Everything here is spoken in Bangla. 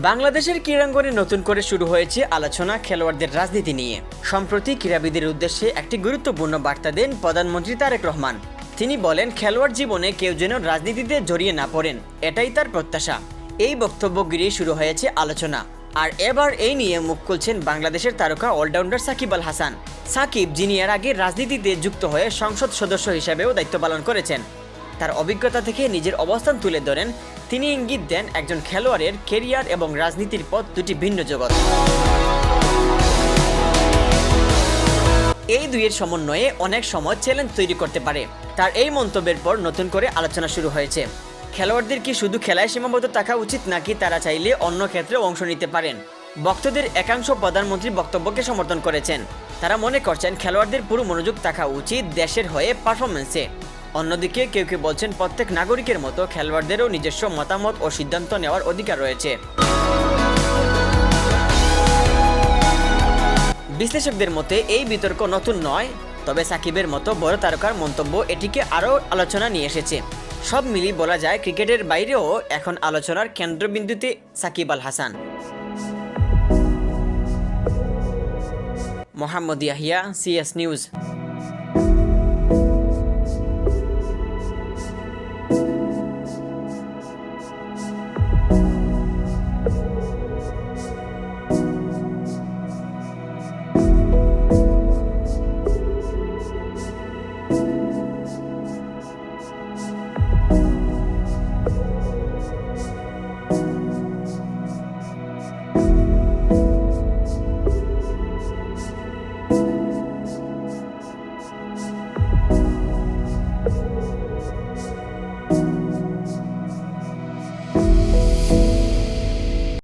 বাংলাদেশের ক্রীড়াঙ্গনে নতুন করে শুরু হয়েছে আলোচনা খেলোয়াড়দের রাজনীতি নিয়ে। সম্প্রতি ক্রীড়াবিদের উদ্দেশ্যে একটি গুরুত্বপূর্ণ বার্তা দেন প্রধানমন্ত্রী তারেক রহমান। তিনি বলেন, খেলোয়াড় জীবনে কেউ যেন রাজনীতিতে জড়িয়ে না পড়েন, এটাই তার প্রত্যাশা। এই বক্তব্য ঘিরে শুরু হয়েছে আলোচনা। আর এবার এই নিয়ে মুখ খুলছেন বাংলাদেশের তারকা অলরাউন্ডার সাকিব আল হাসান। সাকিব, যিনি এর আগে রাজনীতিতে যুক্ত হয়ে সংসদ সদস্য হিসেবেও দায়িত্ব পালন করেছেন, তার অভিজ্ঞতা থেকে নিজের অবস্থান তুলে ধরেন। তিনি ইঙ্গিত দেন, একজন খেলোয়াড়ের কেরিয়ার এবং রাজনীতির পথ দুটি ভিন্ন জগৎ। এই দুইয়ের সমন্বয়ে অনেক সময় চ্যালেঞ্জ তৈরি করতে পারে। তার এই মন্তব্যের পর নতুন করে আলোচনা শুরু হয়েছে। খেলোয়াড়দের কি শুধু খেলায় সীমাবদ্ধ থাকা উচিত, নাকি তারা চাইলে অন্য ক্ষেত্রে অংশ নিতে পারেন? বক্তাদের একাংশ প্রধানমন্ত্রীর বক্তব্যকে সমর্থন করেছেন। তারা মনে করছেন খেলোয়াড়দের পুরো মনোযোগ থাকা উচিত দেশের হয়ে পারফরমেন্সে। অন্যদিকে কেউ কেউ বলছেন, প্রত্যেক নাগরিকের মতো খেলোয়াড়দেরও নিজস্ব মতামত ও সিদ্ধান্ত নেওয়ার অধিকার রয়েছে। বিশ্লেষকদের মতে এই বিতর্ক নতুন নয়, তবে সাকিবের মতো বড় তারকার মন্তব্য এটিকে আরও আলোচনা নিয়ে এসেছে। সব মিলিয়ে বলা যায়, ক্রিকেটের বাইরেও এখন আলোচনার কেন্দ্রবিন্দুতে সাকিব আল হাসান। Mohammad Yahya, CS news.